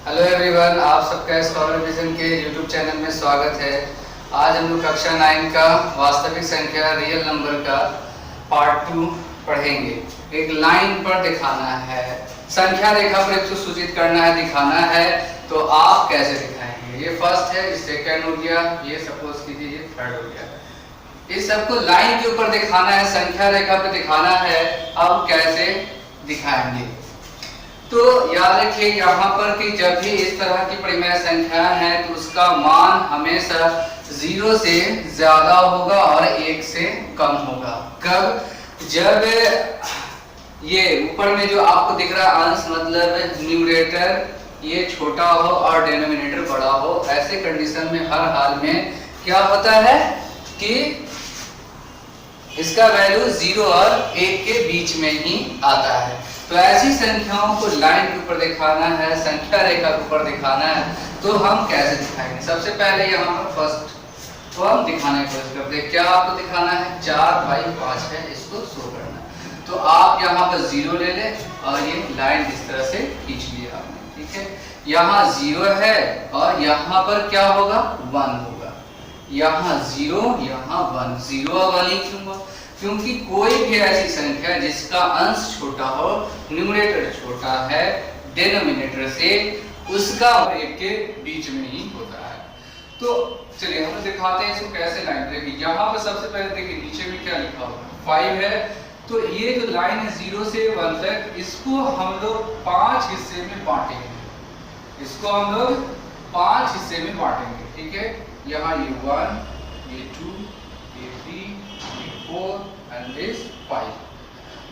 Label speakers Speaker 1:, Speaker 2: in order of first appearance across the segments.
Speaker 1: Hello everyone, आप सबका scholar vision के यूट्यूब चैनल में स्वागत है। आज हम लोग कक्षा 9 का वास्तविक संख्या रियल नंबर का पार्ट 2 पढ़ेंगे। एक लाइन पर दिखाना है, संख्या रेखा पर एक सूचित करना है, दिखाना है, तो आप कैसे दिखाएंगे। ये फर्स्ट है, ये सेकंड हो गया, ये सपोज कीजिए ये थर्ड हो गया। इस सबको लाइन के ऊपर दिखाना है, संख्या रेखा पर दिखाना है। अब कैसे दिखाएंगे, तो याद रखिए यहाँ पर कि जब भी इस तरह की परिमेय संख्या है तो उसका मान हमेशा 0 से ज्यादा होगा और 1 से कम होगा। कब? जब ये ऊपर में जो आपको दिख रहा अंश मतलब न्यूमरेटर ये छोटा हो और डिनोमिनेटर बड़ा हो, ऐसे कंडीशन में हर हाल में क्या होता है कि इसका वैल्यू 0 और 1 के बीच में ही आता है। तो ऐसी संख्याओं को लाइन के ऊपर दिखाना है, संख्या रेखा के ऊपर दिखाना है, तो हम कैसे दिखाएंगे। सबसे पहले यहाँ पर फर्स्ट तो हम दिखाने की कोशिश करते हैं। क्या आपको दिखाना है? 4/5 है, इसको शो करना है। तो आप यहाँ पर 0 ले ले और ये लाइन इस तरह से खींच लिया आपने, ठीक है। यहाँ 0 है और यहाँ पर क्या होगा? 1 होगा। यहाँ 0, यहाँ 1, 0 और 1 ही क्यों हुआ? क्योंकि कोई भी ऐसी संख्या जिसका अंश छोटा हो, न्यूमरेटर छोटा है डिनोमिनेटर से, उसका और 1 के बीच में ही होता है। तो चलिए हम दिखाते हैं इसको कैसे लाइन। देखिए यहाँ पर सबसे पहले देखिए नीचे में क्या लिखा होगा? 5 है। तो ये जो लाइन है 0 से 1 तक, इसको हम लोग 5 हिस्से में बांटेंगे। इसको हम लोग 5 हिस्से में बांटेंगे, ठीक है। यहाँ ये 1, ये 2, ये 3, ये 4 एंड दिस 5।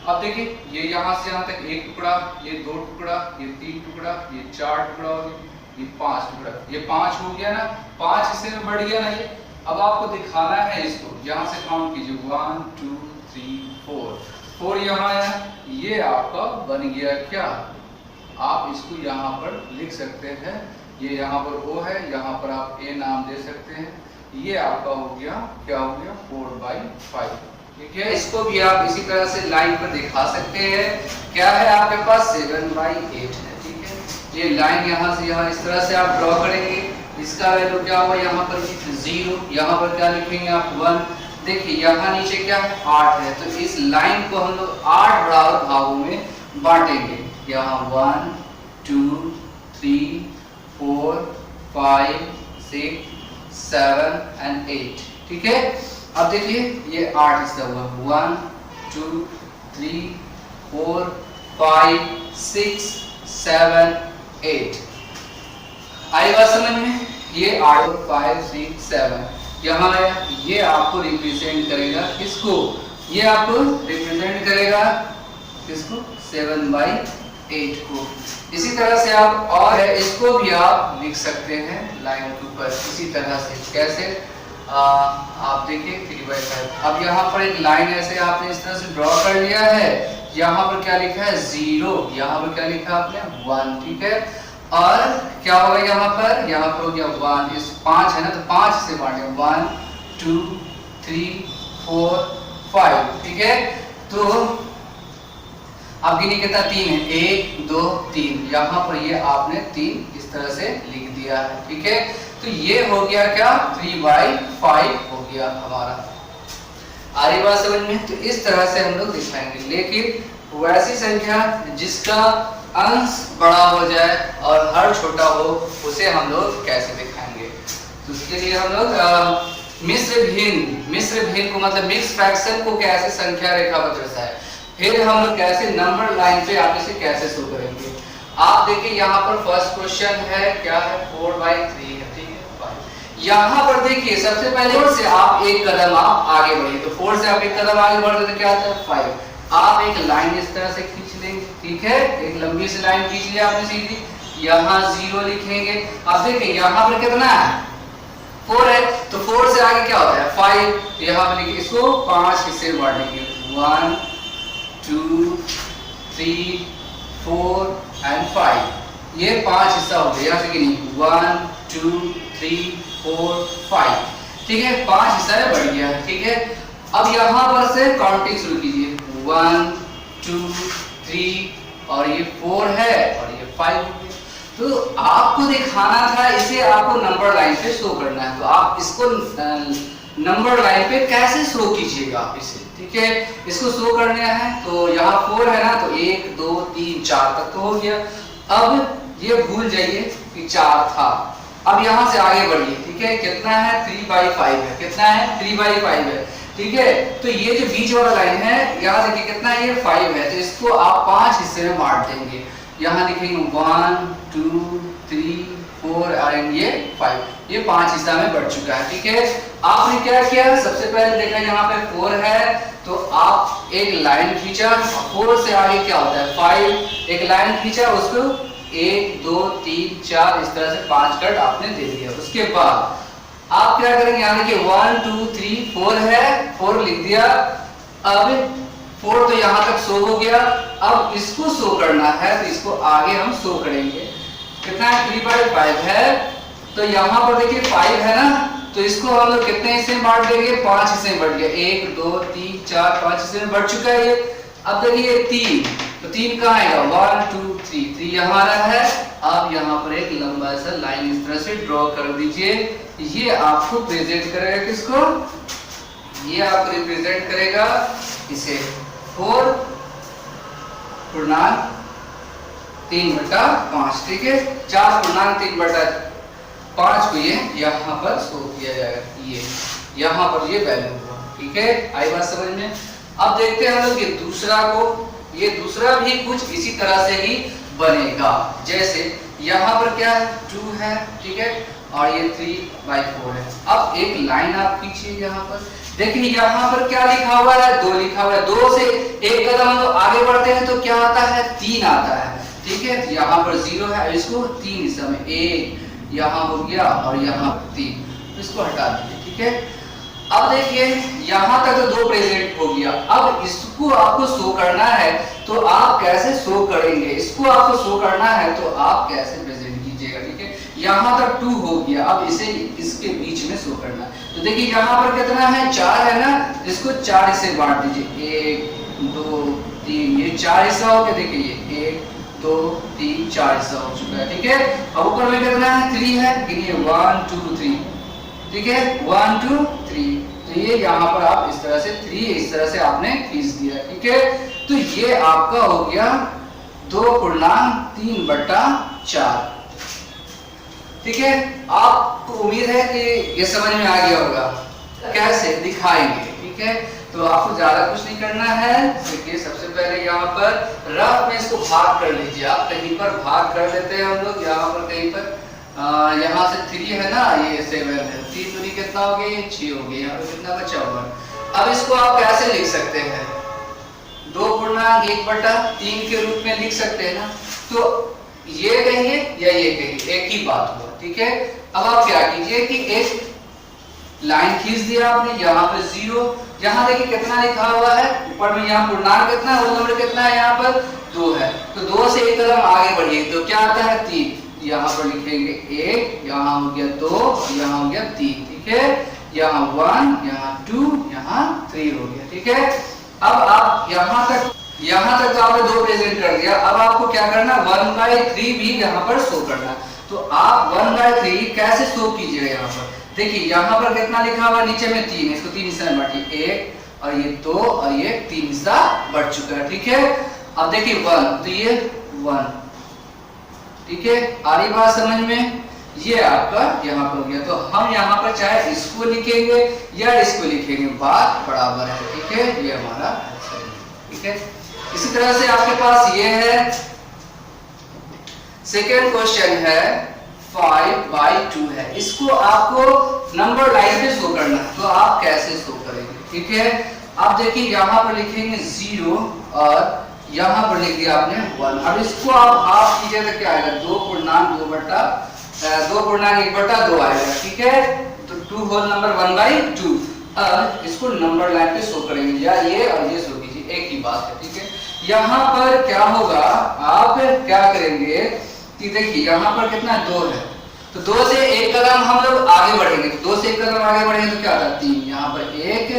Speaker 1: अब देखिए ये यहाँ से यहाँ तक 1 टुकड़ा, ये 2 टुकड़ा, ये 3 टुकड़ा, ये 4 टुकड़ा हो गया, ये 5 टुकड़ा, ये 5 हो गया ना। 5 हिस्से में बढ़ गया ना ये। अब आपको दिखाना है इसको, यहाँ से काउंट कीजिए 1 2 3 4 यहाँ है। ये आपका बन गया क्या? आप इसको यहाँ पर लिख सकते हैं। ये यहाँ पर O है, यहाँ पर आप A नाम दे सकते हैं। ये आपका हो गया, क्या हो गया? 4/5, ठीक है। इसको भी आप इसी तरह से लाइन पर दिखा सकते हैं। क्या है आपके पास? 7/8 है, ठीक है। ये लाइन यहाँ से यहाँ इस तरह से आप ड्रॉ करेंगे। इसका वैल्यू क्या होगा? यहाँ पर 0, यहाँ पर क्या लिखेंगे आप? 1। देखिए यहाँ नीचे क्या है? 8 है। तो इस लाइन को हम लोग 8 बराबर भागों में बांटेंगे। यहाँ 1 2 3 4 5 6 7 एंड 8, ठीक है। अब देखिए ये 8 हिस्सा हुआ। 1 2 3 4 5 6 7 8। आई बात समझ में? ये 8 5 6 7 यहाँ है। ये आपको रिप्रेजेंट करेगा किसको? ये आपको रिप्रेजेंट करेगा किसको? 7/8 को। इसी तरह से आप और है, इसको भी आप लिख सकते हैं लाइन के ऊपर इसी तरह से। कैसे? आप देखिए 3/5। अब यहाँ पर एक लाइन ऐसे आपने इस तरह से ड्रॉ कर लिया है। यहाँ पर क्या लिखा है? 0, यहाँ पर क्या लिखा आपने? 1, ठीक है। और क्या होगा यहाँ पर? यहाँ पर हो गया 1, इस 5 है ना, तो 5 से बांटे 1 2 3 4 5, ठीक है। तो अब गिनी कितना? 3 है। 1 2 3, यहाँ पर ये आपने 3 इस तरह से लिख दिया है, ठीक है। तो ये हो गया क्या? 3/5 हो गया हमारा। आ रही बात समझ में? तो इस तरह से हम लोग दिखाएंगे। लेकिन वैसी संख्या जिसका अंश बड़ा हो जाए और हर छोटा हो, उसे हम लोग कैसे दिखाएंगे? तो उसके लिए हम लोग मिश्र भिन्न को मतलब मिक्स फ्रैक्शन को कैसे संख्या रेखा पर दर्शाए, फिर हम लोग कैसे नंबर लाइन पे आप इसे कैसे शो करेंगे। आप देखिए यहाँ पर फर्स्ट क्वेश्चन है, क्या है? 4/3 है, ठीक है। यहाँ पर देखिए सबसे पहले 4 से आप एक कदम आप आगे बढ़िए। तो 4 से आप एक कदम आगे बढ़ते तो क्या आता है? 5। आप एक लाइन इस तरह से खींच लेंगे, ठीक है। एक लंबी सी लाइन खींच लिया आपने सीधी। यहाँ 0 लिखेंगे। अब देखिए यहाँ पर कितना है? 4 है। तो 4 से आगे क्या होता है? 5। यहाँ पर लिखिए, इसको 5 हिस्से में बांटेंगे। 1 2 3 4 एंड 5। ये 5 हिस्सा हो गया। यहाँ से गिनिए 1 2 3 4 5, ठीक है। 5 हिस्सा में बढ़ गया, ठीक है। अब यहाँ पर से काउंटिंग शुरू कीजिए। 1 2 3 और ये 4 है और ये 5 हो गया। तो आपको दिखाना था इसे, आपको नंबर लाइन पे शो करना है, तो आप इसको नंबर लाइन पे कैसे शो कीजिएगा आप इसे, ठीक है। इसको शो करना है तो यहाँ 4 है ना, तो 1 2 3 4 तक तो हो गया। अब ये भूल जाइए कि 4 था, अब यहाँ से आगे बढ़िए, ठीक है। कितना है 3/5 है, कितना है 3/5 है, ठीक है। तो ये जो बीच वाला लाइन है यहाँ देखिए कितना है, ये 5 है, तो इसको आप 5 हिस्से में बांट देंगे। यहाँ लिखेंगे 1 2 3 4 और ये 5, ये 5 हिस्सा में बढ़ चुका है, ठीक है। आपने क्या किया, सबसे पहले देखा यहाँ पे 4 है, तो आप एक लाइन खींचा, 4 से आगे क्या होता है 5, एक लाइन खींचा, उसको 1 2 3 4 इस तरह से 5 कट आपने दे दिया। उसके बाद आप क्या करेंगे, यहाँ देखिए 1 2 3 4 है, 4 लिख दिया। अब 4 तो यहाँ तक शो हो गया, अब इसको शो करना है तो इसको आगे हम शो करेंगे। कितना है 3/5 है, तो यहाँ पर देखिए 5 है ना, तो इसको हम लोग कितने हिस्से में बांट देंगे, 5 हिस्से में बढ़ गया, 1 2 3 4 5 हिस्से में बढ़ चुका है ये। अब देखिए 3, तो 3 कहाँ आएगा 1 2 3 यहाँ आ रहा है। अब यहाँ पर एक लंबा सा लाइन इस तरह से ड्रॉ कर दीजिए, ये आपको प्रेजेंट करेगा किसको, ये आपको रिप्रेजेंट करेगा इसे 4/3/5, ठीक है। 4/3/5 को ये यहाँ पर शो किया जाएगा, ये यहाँ पर ये वैल्यू होगा, ठीक है। आई बात समझ में। अब देखते हैं हम लोग ये दूसरा को, ये दूसरा भी कुछ इसी तरह से ही बनेगा। जैसे यहाँ पर क्या है 2 है, ठीक है, और ये 3/4 है। अब एक लाइन आप खींचिए यहाँ पर, देखिए यहाँ पर क्या लिखा हुआ है 2 लिखा हुआ है, 2 से एक कदम हम लोग आगे बढ़ते हैं तो क्या आता है 3 आता है, ठीक है। तो यहाँ पर 0 है, इसको 3 हिस्सा में 1 यहाँ हो गया और यहाँ 3, तो इसको हटा दीजिए, ठीक है। अब देखिए यहाँ तक तो 2 प्रेजेंट हो गया, अब इसको आपको शो करना है तो आप कैसे शो करेंगे, इसको आपको शो करना है तो आप कैसे प्रेजेंट कीजिएगा, ठीक है। यहाँ तक 2 हो गया, अब इसे इसके बीच में शो करना है, तो देखिए यहाँ पर कितना है 4 है ना, इसको 4 हिस्से बांट दीजिए, 1 2 3, ये 4 हिस्सा हो गया, देखिए ये 1 2 3 4 हिस्सा हो चुका है, ठीक है। अब ऊपर में कितना है 3 है, गिनिए 1 2 3, ठीक है 1 2 3, तो ये यहाँ पर आप इस तरह से 3 इस तरह से आपने खींच दिया, ठीक है। तो ये आपका हो गया 2/3/4, ठीक है। आपको उम्मीद है कि ये समझ में आ गया होगा कैसे दिखाएंगे, ठीक है। तो आपको ज्यादा कुछ नहीं करना है, देखिए सबसे पहले यहाँ पर रफ में इसको भाग कर लीजिए, आप कहीं पर भाग कर लेते हैं हम लोग, यहाँ पर कहीं पर यहाँ से 3 है ना, ये 7 है, 3 दूनी कितना हो गया, 6 हो गया, यहाँ पे कितना बचा हुआ। अब इसको आप कैसे लिख सकते हैं 2/1/3 के रूप में लिख सकते हैं ना, तो ये कहिए या ये कहिए एक ही बात हुआ, ठीक है। अब आप क्या कीजिए कि एक लाइन खींच दिया आपने, यहाँ पे 0, यहाँ देखिए कितना लिखा हुआ है ऊपर में, यहाँ पूर्णांक कितना है, होल नंबर कितना है, यहाँ पर 2 है, तो 2 से एक कदम आगे बढ़िए तो क्या आता है 3, यहाँ पर लिखेंगे 1, यहाँ हो गया 2, यहाँ हो गया 3, ठीक है। यहाँ 1, यहाँ 2, यहाँ 3 हो गया, ठीक है। अब आप यहाँ तक तो आपने 2 प्रेजेंट कर दिया, अब आपको क्या करना 1/3 भी यहाँ पर शो करना, तो आप 1/3 कैसे शो कीजिएगा, यहाँ पर देखिए यहाँ पर कितना लिखा हुआ नीचे में 3, इसको 3 हिस्सा में बांटिए, 1 और ये 2 और ये 3 हिस्सा बढ़ चुका है, ठीक है। अब देखिए 1, तो ये 1, ठीक है, आ रही बात समझ में, ये आपका यहाँ पर हो गया, तो हम यहाँ पर चाहे इसको लिखेंगे या इसको लिखेंगे, बात बराबर है, ठीक है, ये हमारा आंसर है, ठीक है। इसी तरह से आपके पास ये है, सेकेंड क्वेश्चन है 5/2 है, इसको आपको नंबर लाइन पे शो करना है, तो आप कैसे शो करेंगे, ठीक है। आप देखिए यहाँ पर लिखेंगे 0 और यहाँ पर लिख दिया आपने 1, अब इसको आप हाफ कीजिए तो क्या आएगा 2/1/2 आएगा, ठीक है। तो 2 होल नंबर 1/2, अब इसको नंबर लाइन पे शो करेंगे, या ये और ये शो कीजिए, एक ही बात है, ठीक है। यहाँ पर क्या होगा, आप क्या करेंगे कि देखिए यहाँ पर कितना 2 है, तो 2 से एक कदम हम लोग आगे बढ़ेंगे, तो 2 से एक कदम आगे बढ़ेंगे तो क्या आता है 3, यहाँ पर 1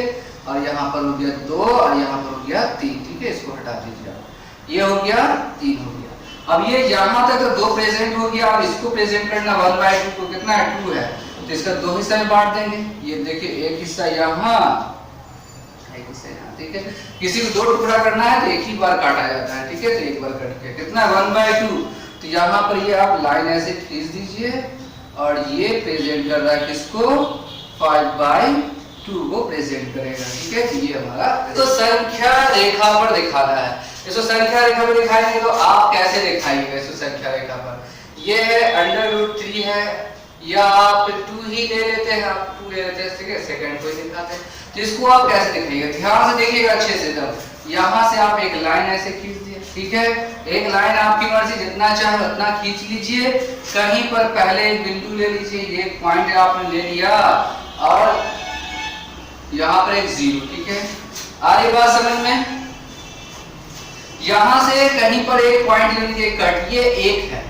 Speaker 1: और यहाँ पर हो गया 2 और यहाँ पर हो गया 3, ठीक है, इसको हटा दीजिए, ये हो गया 3 हो गया। अब ये यहाँ तक तो 2 प्रेजेंट हो गया, अब इसको प्रेजेंट करना 1/2 को कितना है 2 है, तो इसका 2 हिस्सा में बांट देंगे। ये देखिए एक हिस्सा यहाँ, एक हिस्सा यहाँ, ठीक है। किसी को 2 टुकड़ा करना है तो एक ही बार काटा जाता है, ठीक है, तो एक बार कट के कितना 1/2, तो यहाँ पर ये आप लाइन ऐसे खींच दीजिए और ये प्रेजेंट कर रहा है किसको 5/2 को प्रेजेंट करेगा, ठीक है। तो ये हमारा तो संख्या रेखा पर दिखाना है। इसको संख्या रेखा पर दिखाएंगे तो आप कैसे दिखाएंगे इसको संख्या रेखा पर, ये है √3 है, या आप 2 ही ले लेते हैं, आप 2 ले लेते हैं, ठीक है, सेकंड को ही दिखाते हैं। तो इसको आप कैसे दिखाइएगा, ध्यान से देखिएगा अच्छे से। तब यहाँ से आप एक लाइन ऐसे खींच दिए, ठीक है, एक लाइन आपकी मर्जी जितना चाहे उतना खींच लीजिए। कहीं पर पहले एक बिंदु ले लीजिए, ये पॉइंट आपने ले लिया और यहाँ पर एक 0, ठीक है। आ रही बात समझ में? यहां से कहीं पर एक पॉइंट ले लीजिए कट, ये 1 है,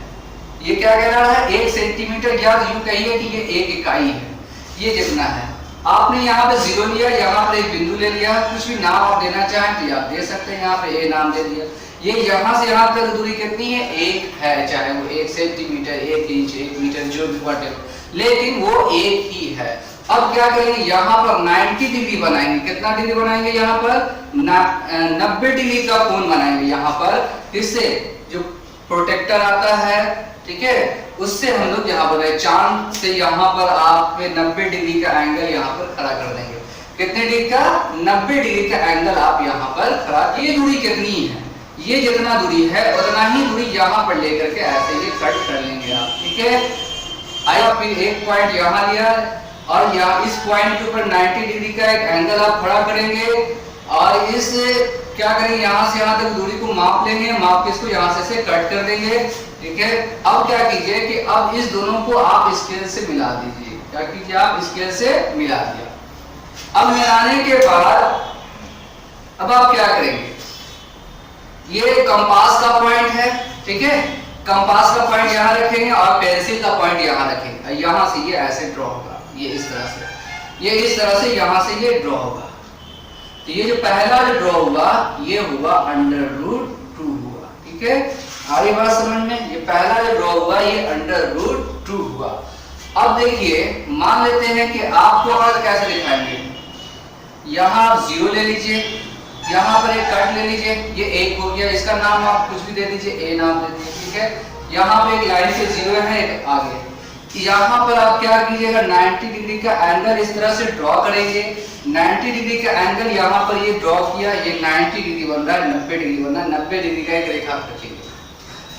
Speaker 1: ये क्या कह रहा है 1 सेंटीमीटर, या यूं कहिए कि ये 1 इकाई है, ये जितना है। आपने यहाँ पे 0 लिया, यहाँ पर एक बिंदु ले लिया, कुछ भी नाम आप देना चाहें तो आप दे सकते हैं, यहाँ पे ए नाम दे दिया। ये यहाँ से यहाँ तक दूरी कितनी है 1 है, चाहे वो 1 सेंटीमीटर 1 इंच 1 मीटर जो भी व्हाटएवर, लेकिन वो 1 ही है। अब क्या करेंगे, यहाँ पर 90 डिग्री बनाएंगे, कितना डिग्री बनाएंगे, यहाँ पर 90 डिग्री का कोण बनाएंगे यहाँ पर। इससे जो प्रोटेक्टर आता है, ठीक है, उससे हम लोग यहाँ पर चांद से यहाँ पर आप 90 डिग्री का एंगल यहाँ पर खड़ा कर देंगे। कितने डिग्री का 90 डिग्री का एंगल आप यहाँ पर खड़ा। ये दूरी कितनी है, ये जितना दूरी है उतना ही दूरी यहाँ पर लेकर के ऐसे ही कट कर लेंगे आप, ठीक है। आइए फिर एक पॉइंट यहाँ लिया और यहाँ इस पॉइंट के ऊपर 90 डिग्री का एक एंगल आप खड़ा करेंगे और इस क्या करेंगे, यहाँ से यहाँ तक दूरी को माप लेंगे, माप के इसको यहाँ से कट कर देंगे, ठीक है। अब क्या कीजिए कि अब इस दोनों को आप स्केल से मिला दीजिए। क्या कीजिए, आप स्केल से मिला दिया। अब मिलाने के बाद अब आप क्या करेंगे, ये कंपास का पॉइंट है, ठीक है, कंपास का पॉइंट यहाँ रखेंगे और पेंसिल का पॉइंट यहाँ रखेंगे। यहाँ से ये ऐसे ड्रॉ होगा, ये इस तरह से, ये इस तरह से यहाँ से ये ड्रॉ होगा। तो ये जो पहला जो ड्रॉ हुआ ये हुआ √2 हुआ, ठीक है। आगे बात समझ में, ये पहला जो ड्रॉ हुआ ये √2 हुआ। अब देखिए मान लेते हैं कि आपको और कैसे दिखाएंगे, यहाँ आप 0 ले लीजिए, यहाँ पर एक कट ले लीजिए, ये 1 हो गया, इसका नाम आप कुछ भी दे दीजिए, ए नाम दे दीजिए, ठीक है। यहाँ पे एक लाइन से 0 है, एक आगे। यहाँ पर आप क्या कीजिएगा, 90 डिग्री का एंगल इस तरह से ड्रॉ करेंगे। 90 डिग्री का एंगल यहाँ पर ये ड्रॉ किया, ये 90 डिग्री बन रहा है, 90 डिग्री बन रहा है, 90 डिग्री का एक रेखा खींचेंगे।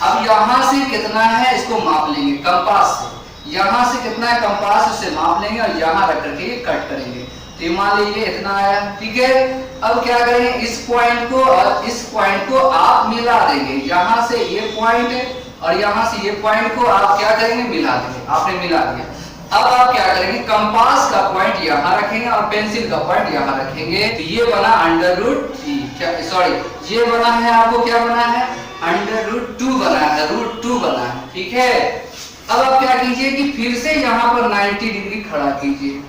Speaker 1: अब यहाँ से कितना है इसको माप लेंगे कंपास से, यहाँ से कितना है कंपास उससे माप लेंगे और यहाँ रख करके ये कट करेंगे। तो मान लीजिए इतना आया, ठीक है। अब क्या करेंगे, इस पॉइंट को और इस पॉइंट को आप मिला देंगे, यहाँ से ये पॉइंट है और यहाँ से ये पॉइंट को आप क्या करेंगे, मिला देंगे। आपने मिला दिया। अब आप क्या करेंगे, कंपास का पॉइंट यहाँ रखेंगे और पेंसिल का पॉइंट यहाँ रखेंगे। तो ये बना √3, क्या सॉरी ये बना है, आपको क्या बना है √2 बना है, √2 बना है, ठीक है। अब आप क्या कीजिए कि फिर से यहाँ पर 90 डिग्री खड़ा कीजिए,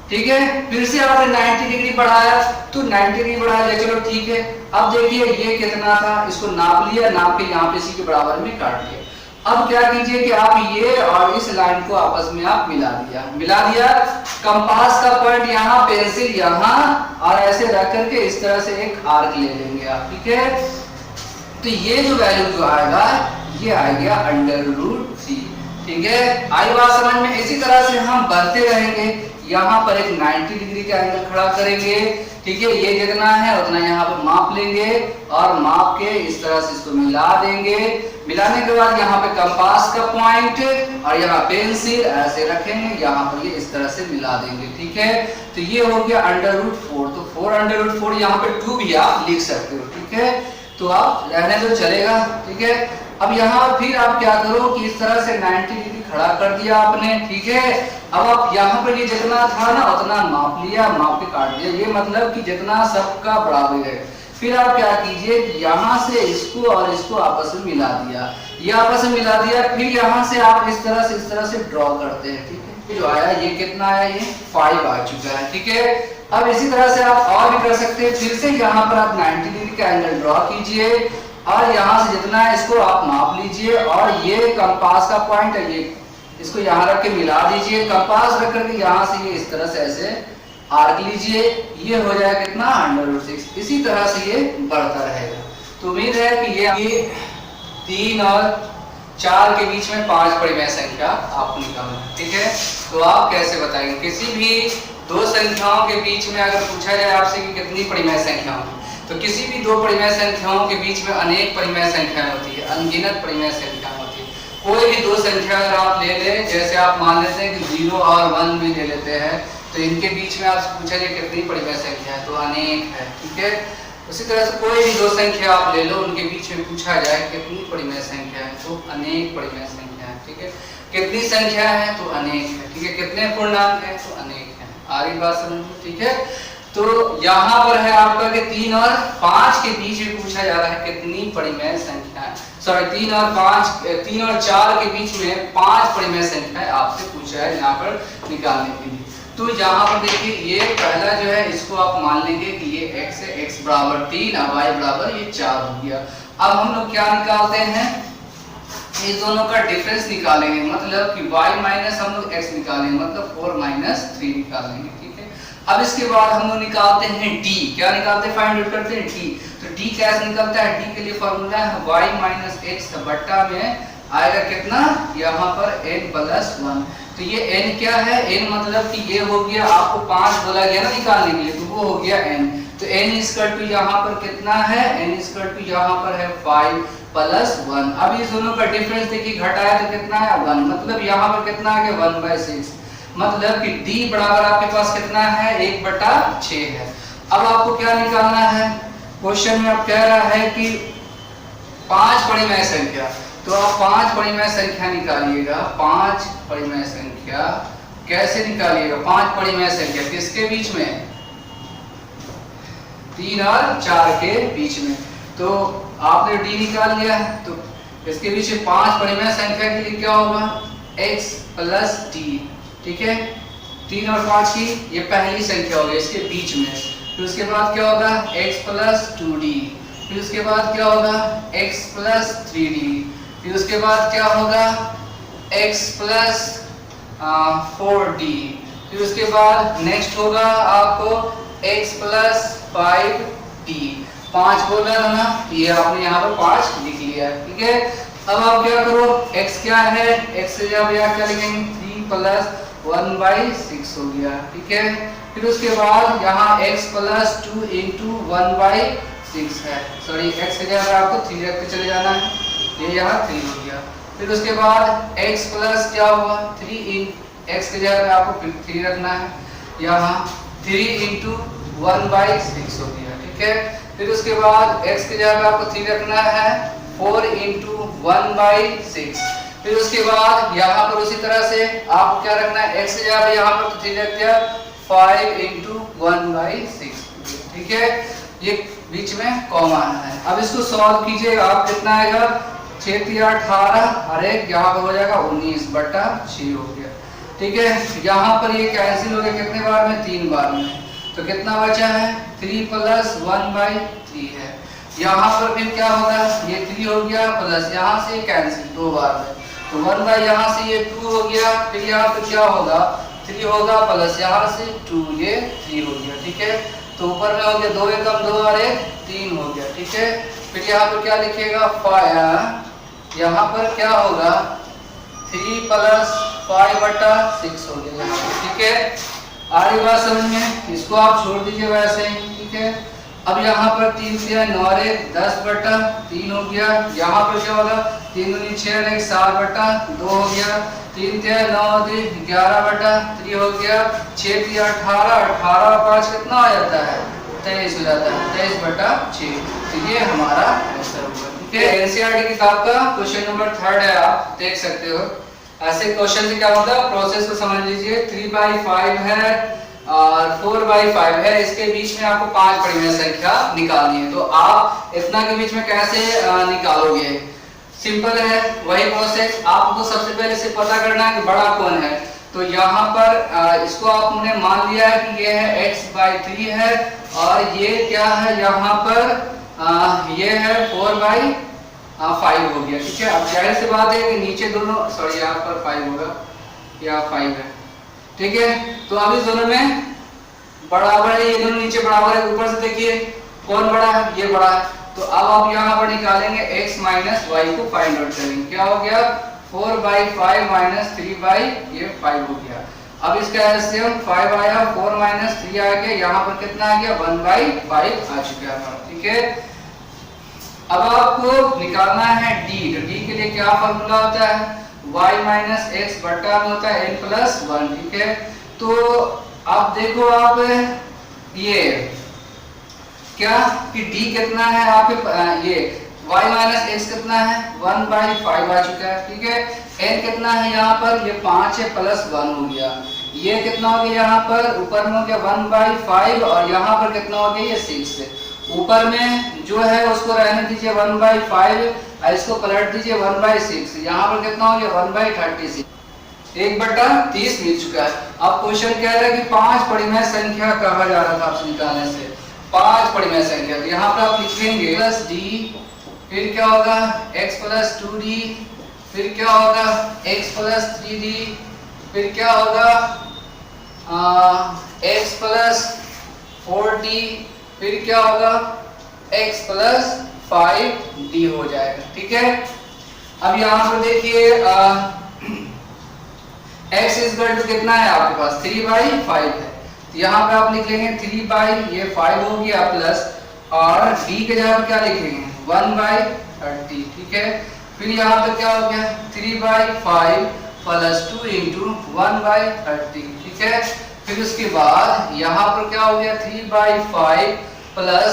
Speaker 1: ठीक है। फिर से आपने 90 डिग्री बढ़ाया तो 90 डिग्री बढ़ा लिया, चलो ठीक है। अब देखिए ये कितना था, इसको नाप लिया, नाप के यहाँ पे इसी के बराबर में काट लिया। अब क्या कीजिए कि आप ये और इस लाइन को आपस में आप मिला दिया। कंपास का पॉइंट यहाँ, पेंसिल यहाँ, और ऐसे रख करके इस तरह से एक आर्क ले लेंगे आप, ठीक है। तो ये जो वैल्यू जो आएगा ये आएगा √3, ठीक है। आई बात समझ में। इसी तरह से हम बढ़ते रहेंगे, यहाँ पर एक 90 डिग्री का एंगल खड़ा करेंगे, ठीक है। ये जितना है उतना यहाँ पर माप लेंगे और माप के इस तरह से इसको मिला देंगे। मिलाने के बाद यहाँ पे कंपास का पॉइंट और यहाँ पेंसिल ऐसे रखेंगे, यहाँ पर ये इस तरह से मिला देंगे, ठीक है। तो ये हो गया √4। तो 4 यहाँ पे 2 भी आप लिख सकते हो, ठीक है। तो आप रहने दो, चलेगा, ठीक है। अब यहाँ फिर आप क्या करो कि इस तरह से 90 डिग्री खड़ा कर दिया आपने, ठीक है। अब आप यहाँ पर ये जितना था ना उतना माप लिया, माप के काट दिया, ये मतलब कि जितना सबका बराबर है। फिर आप क्या कीजिए कि यहाँ से इसको और इसको आपस में मिला दिया, ये आपस में मिला दिया। फिर यहाँ से आप इस तरह से ड्रॉ करते हैं, ठीक है। जो आया ये कितना आया, ये 5 आ चुका है, ठीक है। अब इसी तरह से आप और भी कर सकते हैं। फिर से यहाँ पर आप 90 डिग्री का एंगल ड्रॉ कीजिए और यहाँ से जितना है इसको आप नाप लीजिए और ये कंपास का पॉइंट है, ये इसको यहाँ रख के मिला दीजिए, कंपास रख करके यहाँ से ये इस तरह से ऐसे आर्क लीजिए, ये हो जाएगा कितना √6। इसी तरह से ये बढ़ता रहेगा। तो उम्मीद है कि ये 3 और 4 के बीच में 5 परिमेय संख्या आपको निकालना है, ठीक है। तो आप कैसे बताएंगे, किसी भी दो संख्याओं के बीच में अगर पूछा जाए आपसे कि कितनी परिमेय संख्या होगी, तो किसी भी दो परिमेय संख्याओं के बीच में अनेक परिमेय संख्याएं होती है, अनगिनत परिमेय संख्या होती है। कोई भी दो संख्या अगर आप ले लें, जैसे आप मान लेते हैं कि 0 और 1 भी ले लेते हैं, तो इनके बीच में आपसे पूछा जाए कितनी परिमेय संख्या है, तो अनेक है, ठीक है। उसी तरह से कोई भी दो संख्या आप ले लो, उनके बीच में पूछा जाए कितनी परिमेय संख्या है, तो अनेक परिमेय संख्या है, ठीक है। कितनी संख्या है, तो अनेक है, ठीक है। कितने पूर्णांक है, तो अनेक है। आगे बात समझ लो, ठीक है। तो यहाँ पर है आपका कि 3 और 5 के बीच में पूछा जा रहा है कितनी परिमेय संख्या है, सॉरी 3 और 4 के बीच में 5 परिमेय संख्याएं आपसे पूछा है यहाँ पर निकालने के लिए। तो यहाँ पर देखिए ये पहला जो है इसको आप मान लेंगे कि ये x है, x बराबर 3 और y बराबर ये 4 हो गया। अब हम लोग क्या निकालते हैं, इस दोनों का डिफरेंस निकालेंगे, मतलब कि y माइनस हम लोग x निकालेंगे, मतलब 4 - 3 निकालेंगे, ठीक है। अब इसके बाद हम लोग निकालते हैं d, क्या निकालते हैं, फाइंड आउट करते हैं d। तो d कैसे निकलता है, d के लिए फॉर्मूला है y - x बट्टा में आएगा कितना, यहाँ पर n + 1। तो ये n क्या है, n मतलब कि ये हो गया, आपको 5 बोला गया ना निकालने के लिए, तो वो हो गया n। तो n = यहाँ पर कितना है, n = यहाँ पर है 5 + 1। अब इस दोनों का डिफरेंस देखिए घटाया तो कितना है 1, मतलब यहाँ पर कितना आ गया 1/6, मतलब कि d बराबर आपके पास कितना है 1/6 है। अब आपको क्या निकालना है, क्वेश्चन में अब कह रहा है कि 5 परिमेय संख्या, तो आप 5 परिमेय संख्या निकालिएगा। 5 परिमेय संख्या कैसे निकालिएगा, 5 परिमेय संख्या किसके बीच में, 3 और 4 के बीच में। तो आपने d निकाल लिया, तो इसके बीच में 5 परिमेय संख्या के लिए क्या होगा, x + d, ठीक है। 3 और 5 की ये पहली संख्या होगी इसके बीच में, फिर उसके बाद क्या होगा x + 2d, फिर उसके बाद क्या होगा x + 3d, फिर उसके बाद क्या होगा x + 4d, फिर उसके बाद नेक्स्ट होगा आपको x + 5d। 5 बोल रहा है ना, ये आपने यहाँ पर 5 लिख लिया, ठीक है। अब आप क्या करो, x क्या है, x से जब यहाँ क्या लिखेंगे 3 + 1/6 हो गया, ठीक है। फिर उसके बाद यहाँ x + 2 × 1/6 है, सॉरी x की जगह आपको 3 रख के चले जाना है, ये यहाँ 3 हो गया। फिर उसके बाद x प्लस क्या हुआ 3 x की जगह आपको फिर 3 रखना है, यहाँ 3 × 1/6 हो गया, ठीक है। फिर उसके बाद x की जगह आपको 3 रखना है 4 × 1/6। फिर उसके बाद यहाँ पर उसी तरह से आपको क्या रखना है, x की जगह यहाँ पर 3 रख दिया 5 × 1/6, ठीक है। ये बीच में कॉमा है। अब इसको सॉल्व कीजिए, आप कितना आएगा 6 × 3 = 18 और एक यहाँ पर हो जाएगा 19/6 हो गया, ठीक है। यहाँ पर ये कैंसिल हो गया कितने बार में, 3 बार में, तो कितना बचा है 3 + 1/3 है। यहाँ पर फिर क्या होगा, ये 3 हो गया प्लस यहाँ से कैंसिल 2 बार में, तो 1 यहाँ से ये 2 हो गया, फिर यहाँ पर क्या होगा 3 होगा प्लस यहाँ से 2, ये 3 हो गया, ठीक है। तो ऊपर में हो गया 2 × 1 = 2 और 1 3 हो गया, ठीक है। फिर यहाँ पर क्या लिखिएगा 5, यहाँ पर क्या होगा 3 + 5/6 हो गया, ठीक है। आगे बात समझ में, इसको आप छोड़ दीजिए वैसे ही, ठीक है। अब यहाँ पर 3 × 3 = 9 और 1 10/3 हो गया। यहाँ पर क्या होगा 3 × 2 = 6 और 1 7/2 हो गया। 3 × 3 = 9 और 3 11/3 हो गया। 6 × 3 = 18, 18 और 5 कितना आ जाता है 23 हो जाता है, 23/6। तो ये हमारा आंसर होगा, ठीक है। एनसीईआरटी किताब का क्वेश्चन नंबर 3 है, आप देख सकते हो। ऐसे क्वेश्चन से क्या होता है, प्रोसेस को समझ लीजिए। 3/5 है और 4/5 है, इसके बीच में आपको 5 परिमेय संख्या निकालनी है। तो आप इतना के बीच में कैसे निकालोगे, सिंपल है वही प्रोसेस। आपको सबसे पहले से पता करना है कि बड़ा कौन है। तो यहाँ पर इसको आपने मान लिया है कि ये है x/3 है और ये क्या है यहाँ पर ये है 4/5 हो गया, ठीक है। अब जाहिर सी बात है कि नीचे दोनों, सॉरी यहाँ पर 5 होगा, यहाँ 5 है, ठीक है। तो अब इस दोनों में बराबर है, ये दोनों नीचे बराबर है, ऊपर से देखिए कौन बड़ा है, ये बड़ा है। तो अब आप यहाँ पर निकालेंगे x माइनस वाई को फाइंड आउट करेंगे, क्या हो गया 4/5 माइनस 3/5 हो गया। अब इसका एलसीएम 5 आया, 4 माइनस 3 आ गया, यहाँ पर कितना आ गया 1/5 आ चुका है, ठीक है। अब आपको निकालना है d, तो d के लिए क्या फॉर्मूला होता है, y माइनस x बटा में होता है n प्लस 1, ठीक है। तो अब देखो आप ये क्या कि d कितना है आपके, ये y माइनस x कितना है 1/5 आ चुका है, ठीक है। n कितना है यहाँ पर, ये 5 है प्लस 1 हो गया, ये कितना हो गया यहाँ पर ऊपर में हो गया 1/5 और यहाँ पर कितना हो गया ये 6 है। ऊपर में जो है उसको रहने दीजिए 1/5, इसको पलट दीजिए 1/6, यहाँ पर कितना हो गया 1/36, 1/30 मिल चुका है। अब क्वेश्चन कह रहा है कि 5 परिमेय संख्या कहा जा रहा था आपसे निकालने से, 5 परिमेय संख्या, तो यहाँ पर आप लिखेंगे प्लस d, फिर क्या होगा x प्लस 2d, फिर क्या होगा x प्लस 3d, फिर क्या होगा x प्लस 4d, फिर क्या होगा x प्लस 5d हो जाएगा, ठीक है। अब यहाँ पर देखिए x इज इक्वल टू कितना है आपके पास 3/5 है, तो यहाँ पे आप लिख लेंगे 3/5 हो गया प्लस, और d के जगह क्या लिखेंगे 1/30, ठीक है। फिर यहाँ पे क्या हो गया 3/5 प्लस 2 इंटू 1/30, ठीक है। फिर उसके बाद यहाँ पर क्या हो गया 3/5 प्लस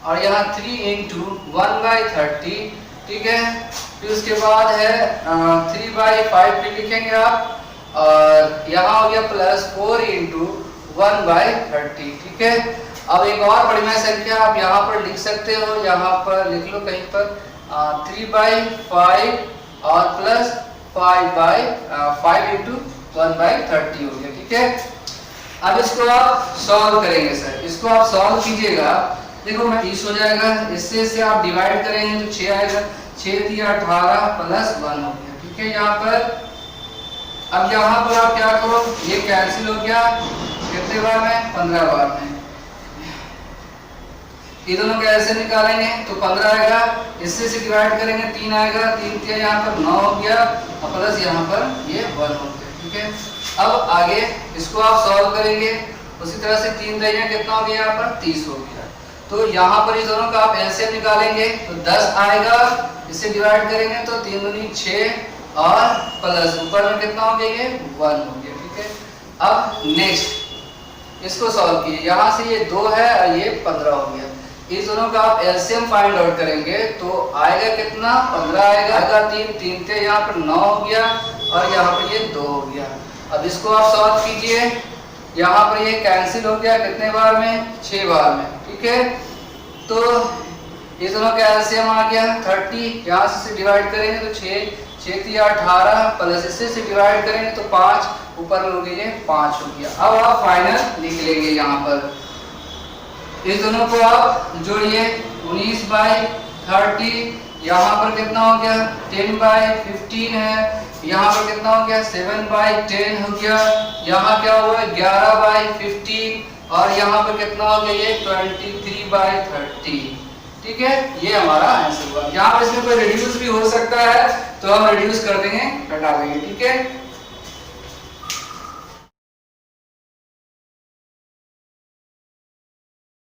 Speaker 1: और यहाँ 3 इंटू 1/30, ठीक है। फिर उसके बाद है 3/5 भी लिखेंगे आप, और यहाँ हो गया प्लस 4 इंटू 1/30, ठीक है। अब एक और परिमेय संख्या आप यहाँ पर लिख सकते हो, यहाँ पर लिख लो कहीं पर 3/5 और प्लस 5 इंटू 1/30 हो गया, ठीक है। अब इसको आप सॉल्व करेंगे सर, इसको आप सॉल्व कीजिएगा, देखो मैं 30 हो जाएगा, इससे आप डिवाइड करेंगे तो 6 आएगा, 6 दिया 18 प्लस 1 हो गया, ठीक है। यहाँ पर अब यहाँ पर आप क्या करो, ये कैंसिल हो गया कितने बार में 15 बार में, ये दोनों कैसे निकालेंगे तो 15 आएगा, इससे से डिवाइड करेंगे 3 आएगा, 3 3 यहाँ पर 9 हो गया और प्लस यहाँ पर ये 1 हो गया, ठीक है। अब आगे इसको आप सॉल्व करेंगे, उसी तरह से 3 दहिया कितना हो गया यहाँ पर 30 हो गया। तो यहाँ पर इस दोनों का आप एलसीएम निकालेंगे तो 10 आएगा, इससे डिवाइड करेंगे तो 3 दूनी 6 और प्लस ऊपर में कितना हो गया ये 1 हो गया, ठीक है। अब नेक्स्ट इसको सॉल्व कीजिए, यहाँ से ये 2 है और ये 15 हो गया, इस दोनों का आप एलसीएम फाइंड आउट करेंगे तो आएगा कितना 15 आएगा, 3 थे यहाँ पर 9 हो गया और यहाँ पर ये 2 हो गया। अब इसको आप सॉल्व कीजिए, यहाँ पर ये कैंसिल हो गया कितने बार में 6 बार में, ठीक है। तो ये दोनों का एलसीएम आ गया 30, यहाँ से डिवाइड करेंगे तो 6 दिया 18 प्लस इससे डिवाइड करेंगे तो 5, ऊपर में हो गया 5 हो गया। अब आप फाइनल लिख लेंगे, यहाँ पर इस दोनों को आप जोड़िए 19/30, यहाँ पर कितना हो गया 10/15 है, यहाँ पर कितना हो गया 7/10 हो गया, यहाँ क्या हुआ 11/15 और यहाँ पर कितना हो गया ये 23/30, ठीक है। ये हमारा आंसर हुआ। यहाँ पर इसमें कोई रिड्यूस भी हो सकता है तो हम रिड्यूस कर देंगे, हटा देंगे, ठीक है।